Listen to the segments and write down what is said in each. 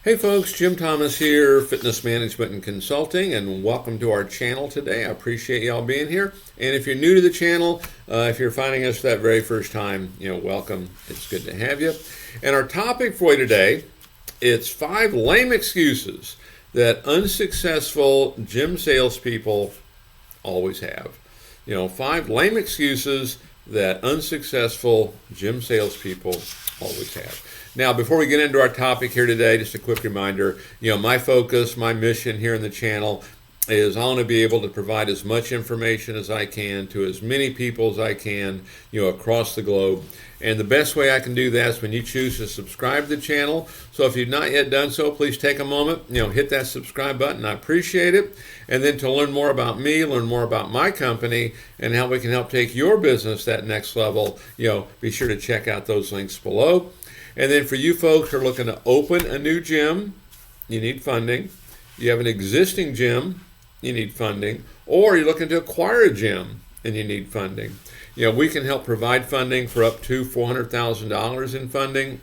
Hey folks, Jim Thomas here, Fitness Management and Consulting, and welcome to our channel today. I appreciate y'all being here. And if you're new to the channel, if you're finding us that very first time, welcome. It's good to have you. And our topic for you today, it's 5 lame excuses that unsuccessful gym salespeople always have. 5 lame excuses that unsuccessful gym salespeople always have. Now, before we get into our topic here today, just a quick reminder, my focus, my mission here in the channel is I want to be able to provide as much information as I can to as many people as I can, across the globe. And the best way I can do that is when you choose to subscribe to the channel. So if you've not yet done so, please take a moment, hit that subscribe button. I appreciate it. And then to learn more about me, learn more about my company, and how we can help take your business that next level, be sure to check out those links below. And then for you folks who are looking to open a new gym, you need funding. You have an existing gym, you need funding. Or you're looking to acquire a gym and you need funding. We can help provide funding for up to $400,000 in funding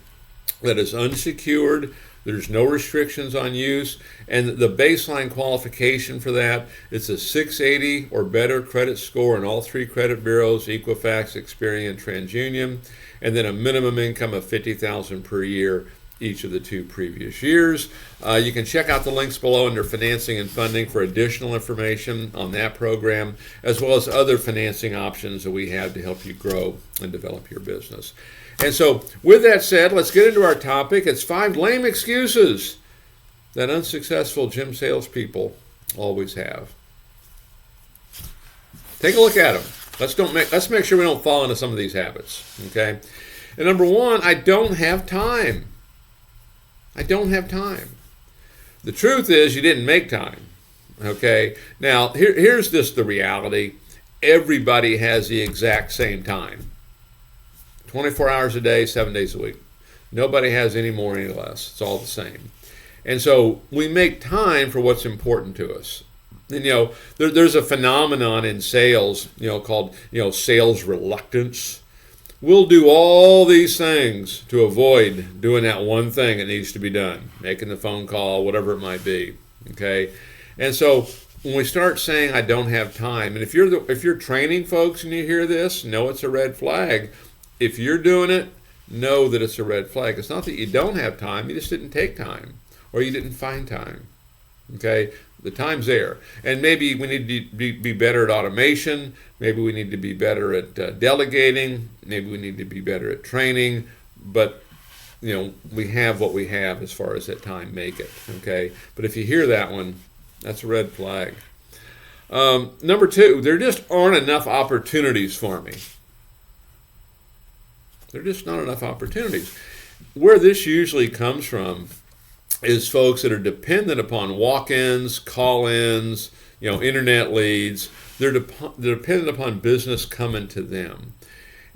that is unsecured. There's no restrictions on use. And the baseline qualification for that is a 680 or better credit score in all 3 credit bureaus, Equifax, Experian, TransUnion, and then a minimum income of $50,000 per year each of the 2 previous years. You can check out the links below under financing and funding for additional information on that program, as well as other financing options that we have to help you grow and develop your business. And so with that said, let's get into our topic. It's 5 lame excuses that unsuccessful gym salespeople always have. Take a look at them. Let's make sure we don't fall into some of these habits, okay? And number 1, I don't have time. I don't have time. The truth is you didn't make time, okay? Now, here's just the reality. Everybody has the exact same time. 24 hours a day, 7 days a week. Nobody has any more, any less. It's all the same. And so we make time for what's important to us. And, there's a phenomenon in sales, called, sales reluctance. We'll do all these things to avoid doing that one thing that needs to be done, making the phone call, whatever it might be, okay? And so when we start saying I don't have time, and if you're training folks and you hear this, know it's a red flag. If you're doing it, know that it's a red flag. It's not that you don't have time, you just didn't take time, or you didn't find time, okay? The time's there. And maybe we need to be better at automation. Maybe we need to be better at delegating. Maybe we need to be better at training. But, we have what we have as far as that time make it, okay? But if you hear that one, that's a red flag. Number 2, there just aren't enough opportunities for me. There are just not enough opportunities. Where this usually comes from is folks that are dependent upon walk-ins, call-ins, internet leads. They're dependent upon business coming to them.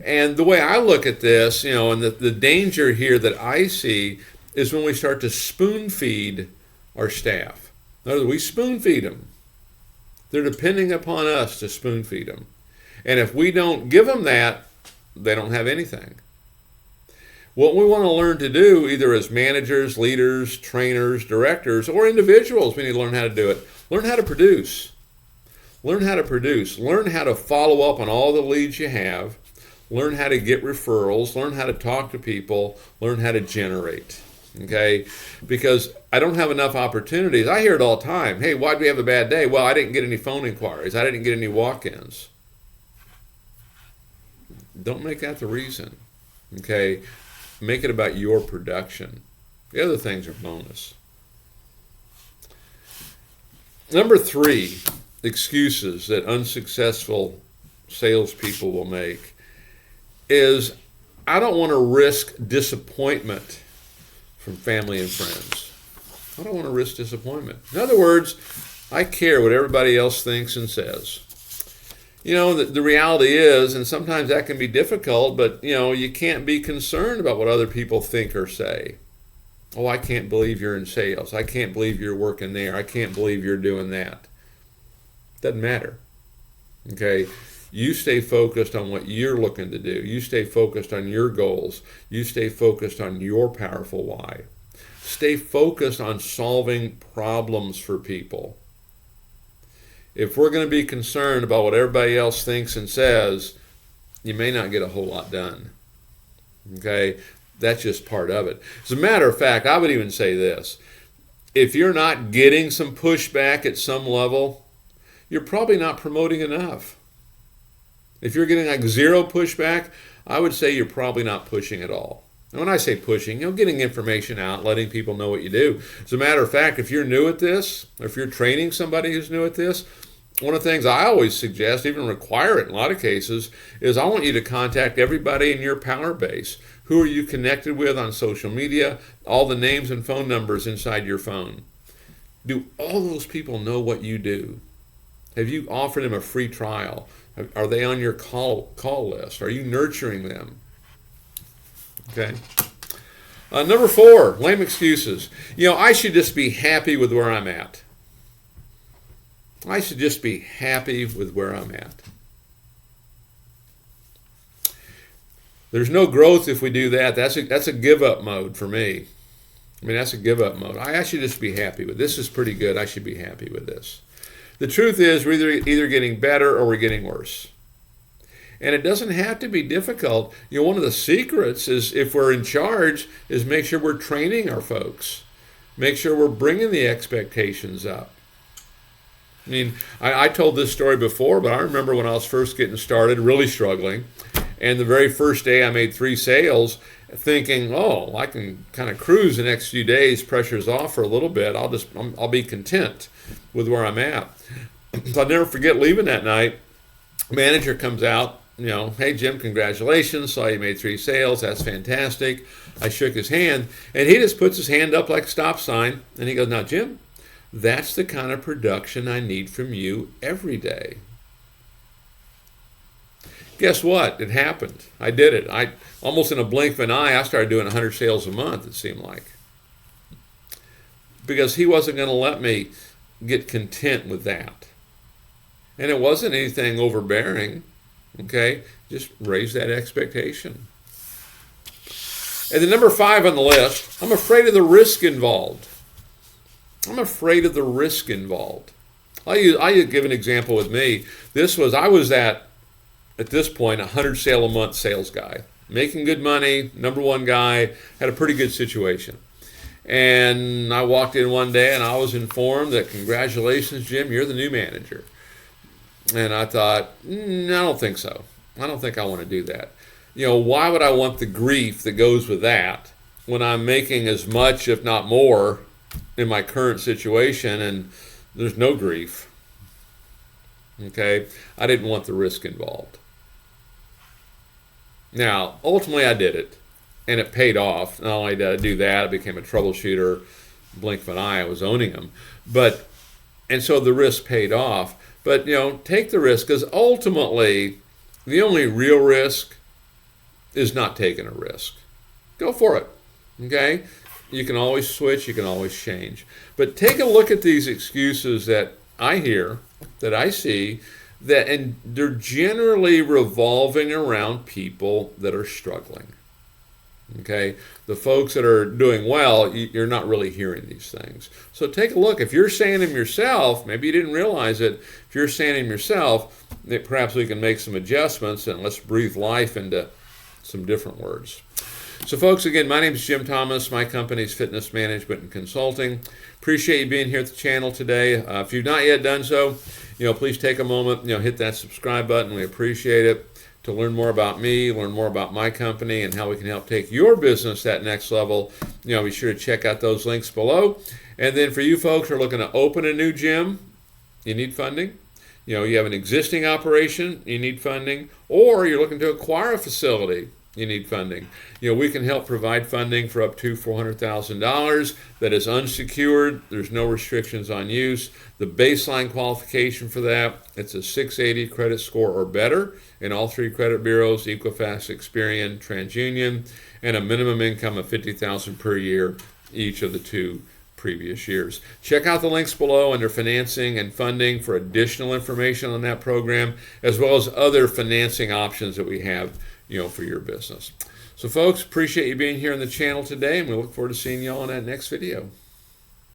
And the way I look at this, and the danger here that I see is when we start to spoon-feed our staff. In other words, we spoon-feed them. They're depending upon us to spoon-feed them. And if we don't give them that, they don't have anything. What we want to learn to do, either as managers, leaders, trainers, directors, or individuals, we need to learn how to do it. Learn how to produce. Learn how to produce. Learn how to follow up on all the leads you have. Learn how to get referrals. Learn how to talk to people. Learn how to generate. Okay? Because I don't have enough opportunities. I hear it all the time. Hey, why'd we have a bad day? Well, I didn't get any phone inquiries. I didn't get any walk-ins. Don't make that the reason. Okay? Make it about your production. The other things are bonus. Number 3, excuses that unsuccessful salespeople will make is, I don't want to risk disappointment from family and friends. I don't want to risk disappointment. In other words, I care what everybody else thinks and says. The reality is, and sometimes that can be difficult, but, you can't be concerned about what other people think or say. Oh, I can't believe you're in sales. I can't believe you're working there. I can't believe you're doing that. Doesn't matter. Okay? You stay focused on what you're looking to do. You stay focused on your goals. You stay focused on your powerful why. Stay focused on solving problems for people. If we're going to be concerned about what everybody else thinks and says, you may not get a whole lot done. Okay? That's just part of it. As a matter of fact, I would even say this. If you're not getting some pushback at some level, you're probably not promoting enough. If you're getting like zero pushback, I would say you're probably not pushing at all. And when I say pushing, getting information out, letting people know what you do. As a matter of fact, if you're new at this, or if you're training somebody who's new at this, one of the things I always suggest, even require it in a lot of cases, is I want you to contact everybody in your power base. Who are you connected with on social media? All the names and phone numbers inside your phone. Do all those people know what you do? Have you offered them a free trial? Are they on your call list? Are you nurturing them? Okay. Number 4, lame excuses. I should just be happy with where I'm at. I should just be happy with where I'm at. There's no growth if we do that. That's a give-up mode for me. That's a give-up mode. I should just be happy with this. Is pretty good. I should be happy with this. The truth is we're either getting better or we're getting worse. And it doesn't have to be difficult. One of the secrets is, if we're in charge, is make sure we're training our folks. Make sure we're bringing the expectations up. I told this story before, but I remember when I was first getting started, really struggling. And the very first day I made 3 sales, thinking, I can kind of cruise the next few days, pressure's off for a little bit. I'll be content with where I'm at. So I'll never forget leaving that night. Manager comes out, hey Jim, congratulations, saw you made 3 sales, that's fantastic. I shook his hand, and he just puts his hand up like a stop sign, and he goes, now Jim, that's the kind of production I need from you every day. Guess what? It happened. I did it. I almost in a blink of an eye, I started doing 100 sales a month, it seemed like. Because he wasn't going to let me get content with that. And it wasn't anything overbearing, okay? Just raise that expectation. And then number 5 on the list, I'm afraid of the risk involved. I'm afraid of the risk involved. I'll give an example with me. I was at this point, 100 sale a month sales guy. Making good money, number 1 guy, had a pretty good situation. And I walked in one day and I was informed that, congratulations, Jim, you're the new manager. And I thought, I don't think so. I don't think I want to do that. Why would I want the grief that goes with that when I'm making as much, if not more, in my current situation and there's no grief? Okay? I didn't want the risk involved. Now, ultimately I did it, and it paid off. Not only did I do that, I became a troubleshooter. Blink of an eye, I was owning them. And so the risk paid off. But, take the risk, because ultimately the only real risk is not taking a risk. Go for it, okay? You can always switch, you can always change. But take a look at these excuses that I hear, that I see, and they're generally revolving around people that are struggling. Okay? The folks that are doing well, you're not really hearing these things. So take a look. If you're saying them yourself, maybe you didn't realize it, if you're saying them yourself, perhaps we can make some adjustments and let's breathe life into some different words. So folks, again, my name is Jim Thomas. My company is Fitness Management and Consulting. Appreciate you being here at the channel today. If you've not yet done so, please take a moment, hit that subscribe button. We appreciate it. To learn more about me, learn more about my company, and how we can help take your business that next level, be sure to check out those links below. And then for you folks who are looking to open a new gym, you need funding. You have an existing operation, you need funding, or you're looking to acquire a facility, you need funding. We can help provide funding for up to $400,000 that is unsecured. There's no restrictions on use. The baseline qualification for that, it's a 680 credit score or better in all 3 credit bureaus, Equifax, Experian, TransUnion, and a minimum income of $50,000 per year each of the 2 previous years. Check out the links below under financing and funding for additional information on that program, as well as other financing options that we have, for your business. So folks, appreciate you being here on the channel today, and we look forward to seeing you all in that next video.